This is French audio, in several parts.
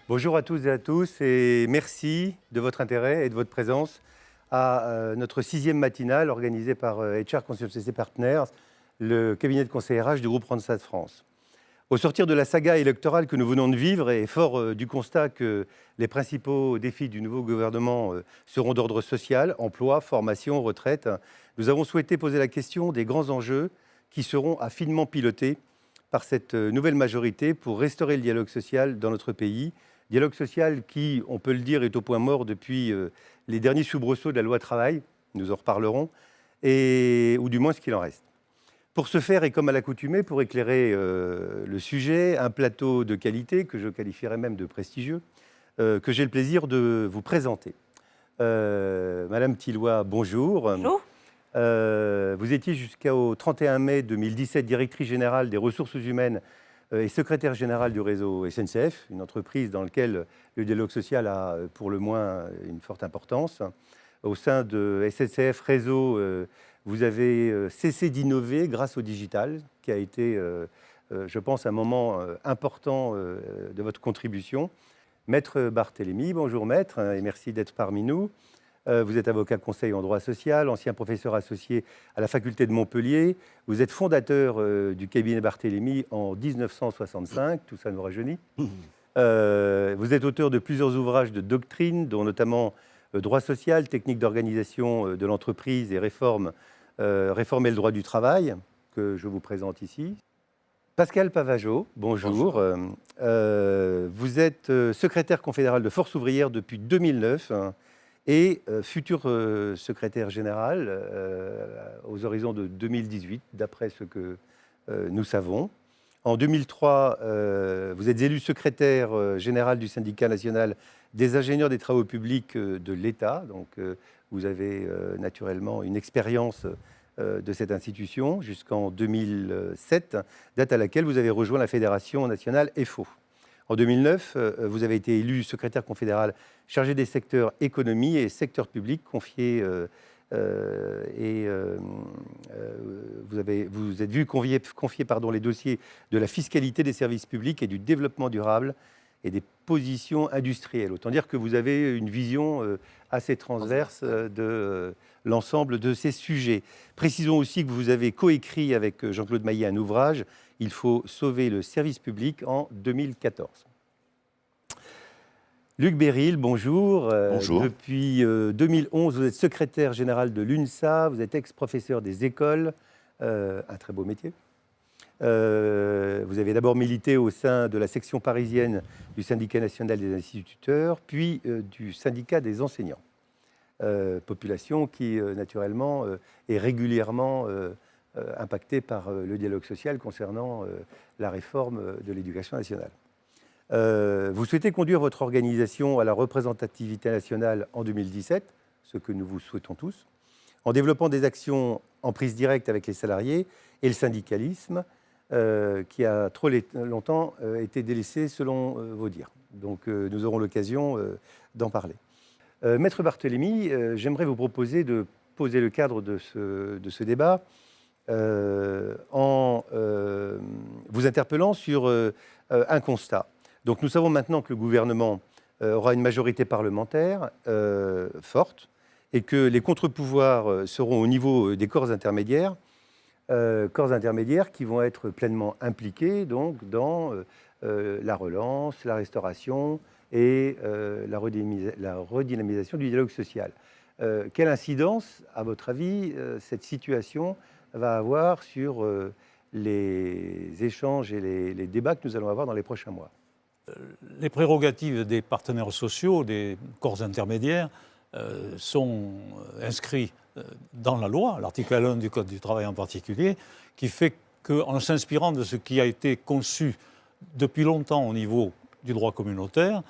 Bonjour à toutes et à tous et merci de votre intérêt et de votre présence à notre 6e matinale organisée par HR Consultancy Partners, le cabinet de conseil RH du groupe Randstad France. Au sortir de la saga électorale que nous venons de vivre et fort du constat que les principaux défis du nouveau gouvernement seront d'ordre social, emploi, formation, retraite, nous avons souhaité poser la question des grands enjeux qui seront à finement piloter par cette nouvelle majorité pour restaurer le dialogue social dans notre pays. Dialogue social qui, on peut le dire, est au point mort depuis les derniers soubresauts de la loi travail, nous en reparlerons, ou du moins ce qu'il en reste. Pour ce faire, et comme à l'accoutumée, pour éclairer le sujet, un plateau de qualité, que je qualifierais même de prestigieux, que j'ai le plaisir de vous présenter. Madame Tilloy, bonjour. Bonjour. Vous étiez jusqu'au 31 mai 2017 directrice générale des ressources humaines et secrétaire générale du réseau SNCF, une entreprise dans laquelle le dialogue social a pour le moins une forte importance. Au sein de SNCF Réseau, vous avez cessé d'innover grâce au digital, qui a été, je pense, un moment important de votre contribution. Maître Barthélémy, bonjour maître, et merci d'être parmi nous. Vous êtes avocat conseil en droit social, ancien professeur associé à la faculté de Montpellier. Vous êtes fondateur du cabinet Barthélémy en 1965, tout ça nous rajeunit. Vous êtes auteur de plusieurs ouvrages de doctrine, dont notamment Droit social, technique d'organisation de l'entreprise et réformer le droit du travail, que je vous présente ici. Pascal Pavageau, bonjour. Vous êtes secrétaire confédéral de Force ouvrière depuis 2009 et futur secrétaire général aux horizons de 2018, d'après ce que nous savons. En 2003, vous êtes élu secrétaire général du syndicat national des ingénieurs des travaux publics de l'État. Donc, vous avez naturellement une expérience de cette institution jusqu'en 2007, date à laquelle vous avez rejoint la Fédération nationale EFO. En 2009, vous avez été élu secrétaire confédéral chargé des secteurs économie et secteur public, confié vous êtes vu confier les dossiers de la fiscalité des services publics et du développement durable et des positions industrielles. Autant dire que vous avez une vision assez transverse de l'ensemble de ces sujets. Précisons aussi que vous avez coécrit avec Jean-Claude Maillet un ouvrage, « Il faut sauver le service public » en 2014. Luc Béril, bonjour. Bonjour. Depuis 2011, vous êtes secrétaire général de l'UNSA, vous êtes ex-professeur des écoles, un très beau métier. Vous avez d'abord milité au sein de la section parisienne du syndicat national des instituteurs, puis du syndicat des enseignants. Population qui, naturellement, est régulièrement impactée par le dialogue social concernant la réforme de l'éducation nationale. Vous souhaitez conduire votre organisation à la représentativité nationale en 2017, ce que nous vous souhaitons tous, en développant des actions en prise directe avec les salariés et le syndicalisme, qui a trop longtemps été délaissé selon vos dires. Donc nous aurons l'occasion d'en parler. Maître Barthélémy, j'aimerais vous proposer de poser le cadre de ce débat en vous interpellant sur un constat. Donc nous savons maintenant que le gouvernement aura une majorité parlementaire forte et que les contre-pouvoirs seront au niveau des corps intermédiaires qui vont être pleinement impliqués donc, dans la relance, la restauration et la redynamisation du dialogue social. Quelle incidence, à votre avis, cette situation va avoir sur les échanges et les débats que nous allons avoir dans les prochains mois? Les prérogatives des partenaires sociaux, des corps intermédiaires, sont inscrits dans la loi, l'article 1 du Code du travail en particulier, qui fait qu'en s'inspirant de ce qui a été conçu depuis longtemps au niveau du droit communautaire,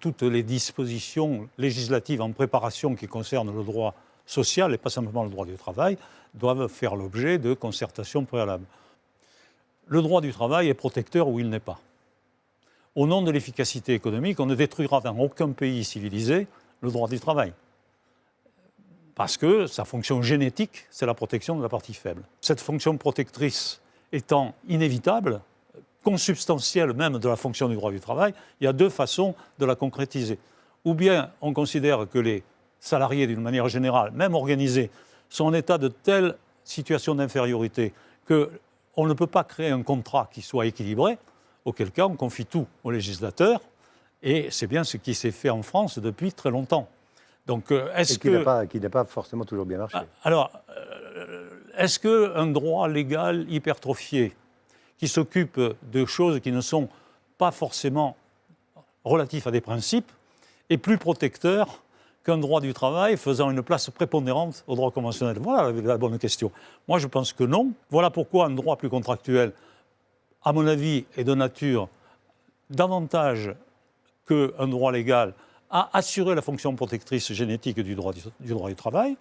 toutes les dispositions législatives en préparation qui concernent le droit social et pas simplement le droit du travail doivent faire l'objet de concertations préalables. Le droit du travail est protecteur où il n'est pas. Au nom de l'efficacité économique, on ne détruira dans aucun pays civilisé le droit du travail. Parce que sa fonction génétique, c'est la protection de la partie faible. Cette fonction protectrice étant inévitable, consubstantielle même de la fonction du droit du travail, il y a deux façons de la concrétiser. Ou bien on considère que les salariés, d'une manière générale, même organisés, sont en état de telle situation d'infériorité qu'on ne peut pas créer un contrat qui soit équilibré, auquel cas on confie tout au législateur, et c'est bien ce qui s'est fait en France depuis très longtemps. Donc, qui n'a pas forcément toujours bien marché. Alors, est-ce qu'un droit légal hypertrophié qui s'occupe de choses qui ne sont pas forcément relatifs à des principes est plus protecteur qu'un droit du travail faisant une place prépondérante au droit conventionnel? Voilà la bonne question. Moi, je pense que non. Voilà pourquoi un droit plus contractuel, à mon avis, est de nature davantage qu'un droit légal à assurer la fonction protectrice génétique du droit du travail,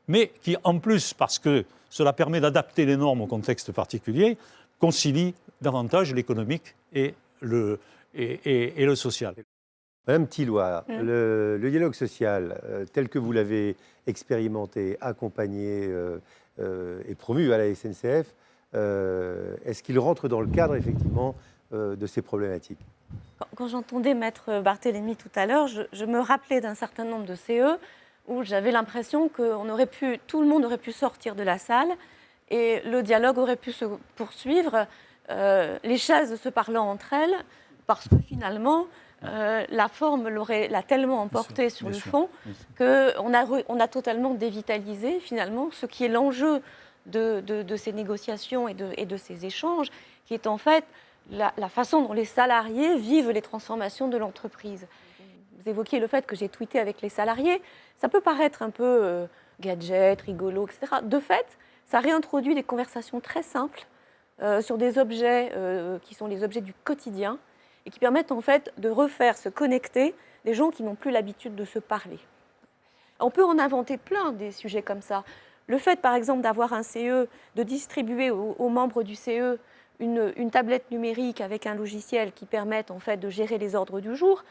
mais qui, en plus, parce que cela permet d'adapter les normes au contexte particulier, concilie davantage l'économique et le social. Madame Thilois, le dialogue social, tel que vous l'avez expérimenté, accompagné et promu à la SNCF, est-ce qu'il rentre dans le cadre, effectivement, de ces problématiques? Quand j'entendais Maître Barthélémy tout à l'heure, je me rappelais d'un certain nombre de CE où j'avais l'impression que tout le monde aurait pu sortir de la salle et le dialogue aurait pu se poursuivre, les chaises se parlant entre elles, parce que finalement, la forme l'a tellement emporté sur le fond qu'on a totalement dévitalisé finalement ce qui est l'enjeu de ces négociations et de ces échanges, qui est en fait la façon dont les salariés vivent les transformations de l'entreprise. Vous évoquiez le fait que j'ai tweeté avec les salariés. Ça peut paraître un peu gadget, rigolo, etc. De fait, ça réintroduit des conversations très simples sur des objets qui sont les objets du quotidien et qui permettent en fait de refaire se connecter des gens qui n'ont plus l'habitude de se parler. On peut en inventer plein des sujets comme ça. Le fait, par exemple, d'avoir un CE, de distribuer aux membres du CE une tablette numérique avec un logiciel qui permette en fait de gérer les ordres du jour,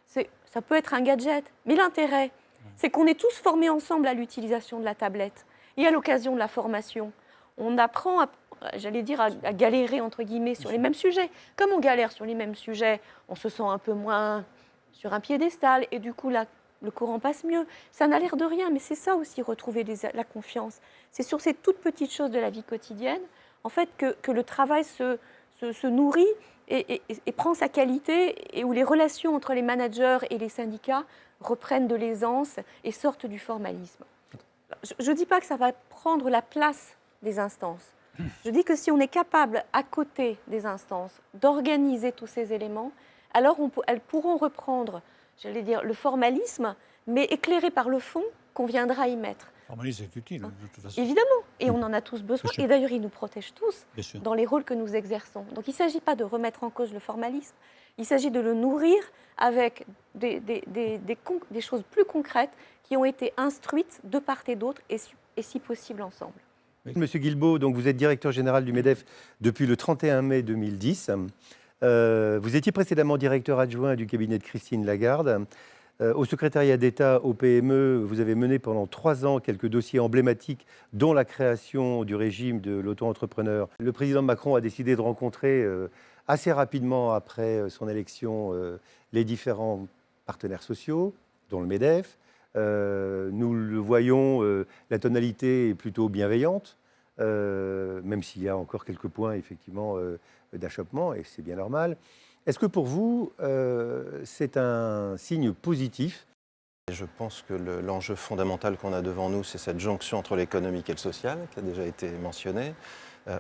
ça peut être un gadget. Mais l'intérêt, c'est qu'on est tous formés ensemble à l'utilisation de la tablette. Et à l'occasion de la formation, on apprend, à galérer, entre guillemets, sur les mêmes sujets. Comme on galère sur les mêmes sujets, on se sent un peu moins sur un piédestal et du coup, le courant passe mieux. Ça n'a l'air de rien, mais c'est ça aussi, retrouver la confiance. C'est sur ces toutes petites choses de la vie quotidienne, en fait, que le travail se nourrit et prend sa qualité, et où les relations entre les managers et les syndicats reprennent de l'aisance et sortent du formalisme. Je ne dis pas que ça va prendre la place des instances. Je dis que si on est capable, à côté des instances, d'organiser tous ces éléments, alors elles pourront reprendre, j'allais dire, le formalisme, mais éclairé par le fond qu'on viendra y mettre. Le formalisme est utile, de toute façon. Évidemment, et on en a tous besoin. Et d'ailleurs, il nous protège tous dans les rôles que nous exerçons. Donc il ne s'agit pas de remettre en cause le formalisme, il s'agit de le nourrir avec des choses plus concrètes qui ont été instruites de part et d'autre, et si possible ensemble. Monsieur Guilbault, donc vous êtes directeur général du MEDEF depuis le 31 mai 2010. Vous étiez précédemment directeur adjoint du cabinet de Christine Lagarde. Au secrétariat d'État au PME, vous avez mené pendant 3 ans quelques dossiers emblématiques, dont la création du régime de l'auto-entrepreneur. Le président Macron a décidé de rencontrer assez rapidement après son élection les différents partenaires sociaux, dont le MEDEF. Nous le voyons, la tonalité est plutôt bienveillante, même s'il y a encore quelques points effectivement d'achoppement, et c'est bien normal. Est-ce que pour vous, c'est un signe positif? Je pense que l'enjeu fondamental qu'on a devant nous, c'est cette jonction entre l'économique et le social, qui a déjà été mentionnée,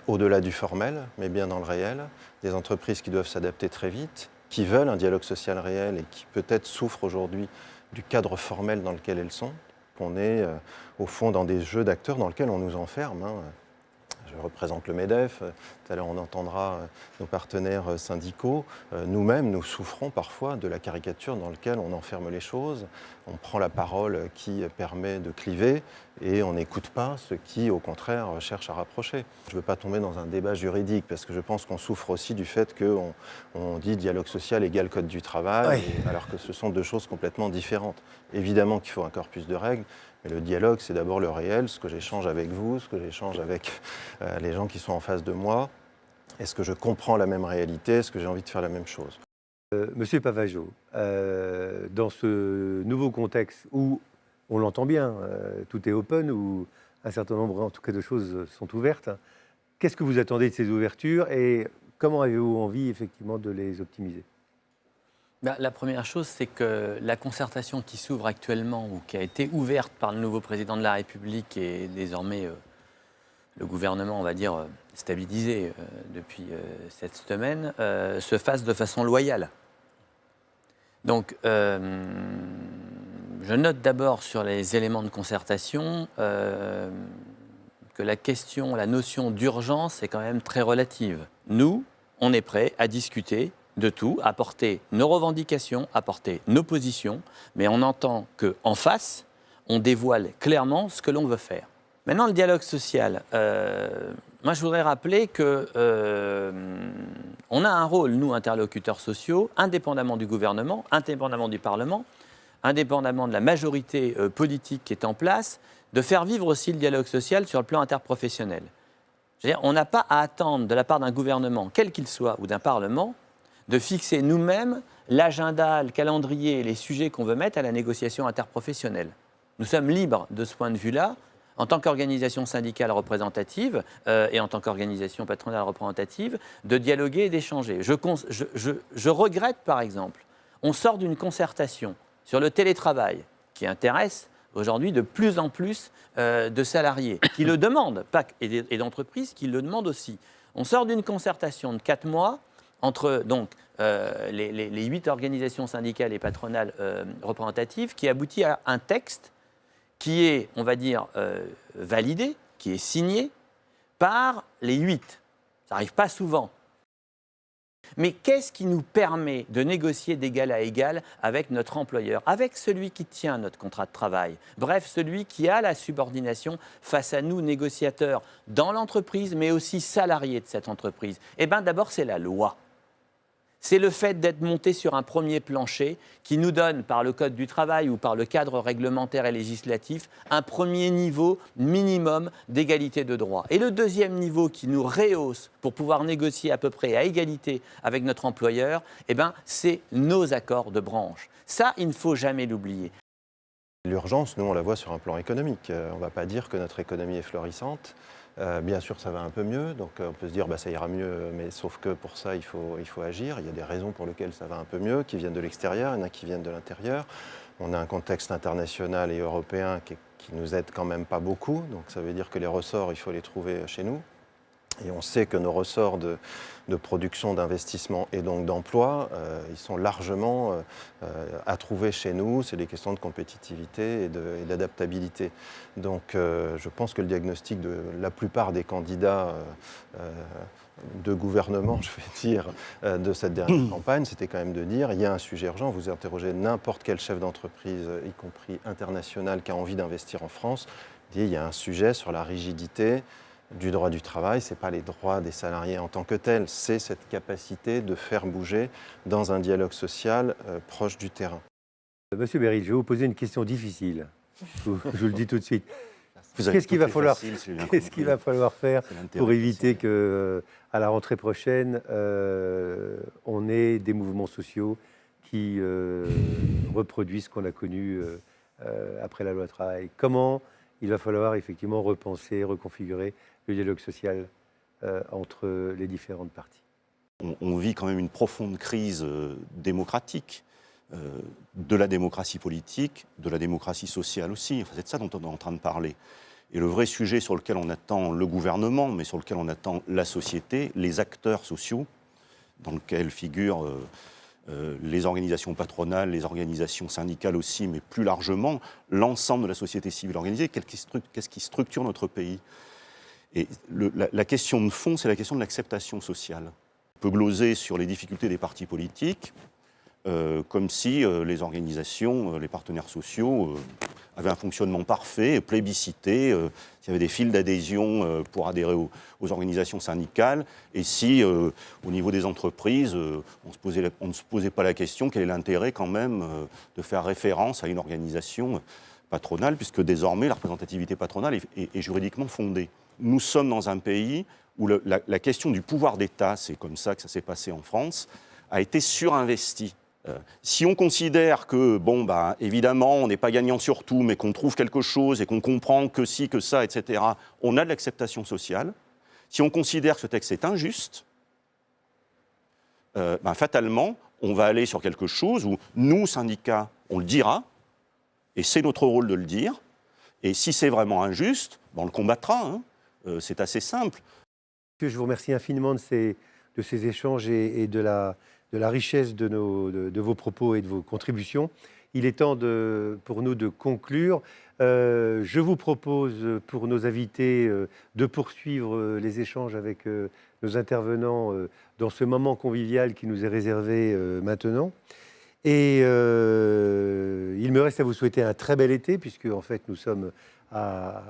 au-delà du formel, mais bien dans le réel. Des entreprises qui doivent s'adapter très vite, qui veulent un dialogue social réel et qui peut-être souffrent aujourd'hui du cadre formel dans lequel elles sont, qu'on est au fond dans des jeux d'acteurs dans lesquels on nous enferme. Je représente le MEDEF, tout à l'heure on entendra nos partenaires syndicaux. Nous-mêmes, nous souffrons parfois de la caricature dans laquelle on enferme les choses. On prend la parole qui permet de cliver et on n'écoute pas ceux qui, au contraire, cherchent à rapprocher. Je ne veux pas tomber dans un débat juridique parce que je pense qu'on souffre aussi du fait qu'on dit dialogue social égale code du travail, alors que ce sont deux choses complètement différentes. Évidemment qu'il faut un corpus de règles, mais le dialogue, c'est d'abord le réel, ce que j'échange avec vous, ce que j'échange avec les gens qui sont en face de moi. Est-ce que je comprends la même réalité? Est-ce que j'ai envie de faire la même chose? Monsieur Pavageau, dans ce nouveau contexte où, on l'entend bien, tout est open, où un certain nombre, en tout cas, de choses sont ouvertes, qu'est-ce que vous attendez de ces ouvertures et comment avez-vous envie, effectivement, de les optimiser? La première chose, c'est que la concertation qui s'ouvre actuellement ou qui a été ouverte par le nouveau président de la République et désormais le gouvernement, on va dire, stabilisé depuis cette semaine, se fasse de façon loyale. Donc, je note d'abord sur les éléments de concertation que la notion d'urgence est quand même très relative. Nous, on est prêts à discuter de tout, à porter nos revendications, à porter nos positions, mais on entend qu'en face, on dévoile clairement ce que l'on veut faire. Maintenant, le dialogue social. Moi, je voudrais rappeler qu'on a un rôle, nous, interlocuteurs sociaux, indépendamment du gouvernement, indépendamment du Parlement, indépendamment de la majorité politique qui est en place, de faire vivre aussi le dialogue social sur le plan interprofessionnel. C'est-à-dire, on n'a pas à attendre de la part d'un gouvernement, quel qu'il soit, ou d'un Parlement, de fixer nous-mêmes l'agenda, le calendrier et les sujets qu'on veut mettre à la négociation interprofessionnelle. Nous sommes libres de ce point de vue-là, en tant qu'organisation syndicale représentative et en tant qu'organisation patronale représentative, de dialoguer et d'échanger. Je regrette, par exemple, on sort d'une concertation sur le télétravail qui intéresse aujourd'hui de plus en plus de salariés qui le demandent, et d'entreprises qui le demandent aussi. On sort d'une concertation de 4 mois entre donc, les 8 organisations syndicales et patronales représentatives qui aboutit à un texte qui est, on va dire, validé, qui est signé par les 8. Ça n'arrive pas souvent. Mais qu'est-ce qui nous permet de négocier d'égal à égal avec notre employeur, avec celui qui tient notre contrat de travail, bref, celui qui a la subordination face à nous, négociateurs, dans l'entreprise, mais aussi salariés de cette entreprise? Eh bien, d'abord, c'est la loi. C'est le fait d'être monté sur un premier plancher qui nous donne, par le Code du travail ou par le cadre réglementaire et législatif, un premier niveau minimum d'égalité de droit. Et le deuxième niveau qui nous rehausse pour pouvoir négocier à peu près à égalité avec notre employeur, eh ben, c'est nos accords de branche. Ça, il ne faut jamais l'oublier. L'urgence, nous, on la voit sur un plan économique. On ne va pas dire que notre économie est florissante. Bien sûr, ça va un peu mieux, donc on peut se dire ça ira mieux, mais sauf que pour ça, il faut agir. Il y a des raisons pour lesquelles ça va un peu mieux, qui viennent de l'extérieur, il y en a qui viennent de l'intérieur. On a un contexte international et européen qui nous aide quand même pas beaucoup, donc ça veut dire que les ressorts, il faut les trouver chez nous. Et on sait que nos ressorts de production, d'investissement et donc d'emploi, ils sont largement à trouver chez nous. C'est des questions de compétitivité et d'adaptabilité. Donc je pense que le diagnostic de la plupart des candidats de gouvernement, je vais dire, de cette dernière campagne, c'était quand même de dire il y a un sujet urgent. Vous interrogez n'importe quel chef d'entreprise, y compris international, qui a envie d'investir en France, il y a un sujet sur la rigidité du droit du travail. Ce n'est pas les droits des salariés en tant que tels, c'est cette capacité de faire bouger dans un dialogue social proche du terrain. Monsieur Beryl, je vais vous poser une question difficile. Je vous le dis tout de suite. Qu'est-ce qu'il va falloir faire pour éviter qu'à la rentrée prochaine, on ait des mouvements sociaux qui reproduisent ce qu'on a connu après la loi travail? Comment il va falloir effectivement repenser, reconfigurer le dialogue social entre les différentes parties? On vit quand même une profonde crise démocratique, de la démocratie politique, de la démocratie sociale aussi. Enfin, c'est de ça dont on est en train de parler. Et le vrai sujet sur lequel on attend le gouvernement, mais sur lequel on attend la société, les acteurs sociaux, dans lequel figurent les organisations patronales, les organisations syndicales aussi, mais plus largement, l'ensemble de la société civile organisée, qu'est-ce qui structure notre pays? Et la question de fond, c'est la question de l'acceptation sociale. On peut gloser sur les difficultés des partis politiques, comme si les organisations, les partenaires sociaux avaient un fonctionnement parfait, plébiscité, s'il y avait des files d'adhésion pour adhérer aux organisations syndicales, et si au niveau des entreprises, on ne se posait pas la question quel est l'intérêt quand même de faire référence à une organisation patronale, puisque désormais la représentativité patronale est juridiquement fondée. nous sommes dans un pays où la question du pouvoir d'État, c'est comme ça que ça s'est passé en France, a été surinvestie. Si on considère que, bon, bah, évidemment, on n'est pas gagnant sur tout, mais qu'on trouve quelque chose et qu'on comprend que si, que ça, etc., on a de l'acceptation sociale. Si on considère que ce texte est injuste, ben, fatalement, on va aller sur quelque chose où nous, syndicats, on le dira, et c'est notre rôle de le dire. Et si c'est vraiment injuste, ben, on le combattra. Hein. C'est assez simple. Je vous remercie infiniment de ces échanges et de la richesse de vos propos et de vos contributions. Il est temps pour nous de conclure. Je vous propose pour nos invités de poursuivre les échanges avec nos intervenants dans ce moment convivial qui nous est réservé maintenant. Et il me reste à vous souhaiter un très bel été, puisque en fait nous sommes à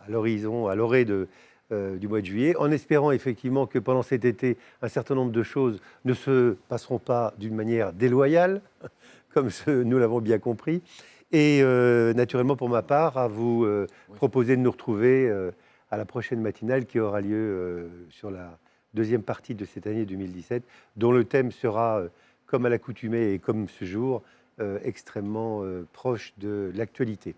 l'horizon, à l'orée du mois de juillet, en espérant effectivement que pendant cet été, un certain nombre de choses ne se passeront pas d'une manière déloyale, comme nous l'avons bien compris. Et naturellement, pour ma part, à vous proposer de nous retrouver à la prochaine matinale qui aura lieu sur la deuxième partie de cette année 2017, dont le thème sera, comme à l'accoutumée et comme ce jour, extrêmement proche de l'actualité.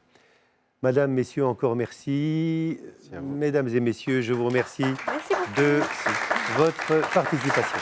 Madame, messieurs, encore merci. Mesdames et messieurs, je vous remercie de votre participation.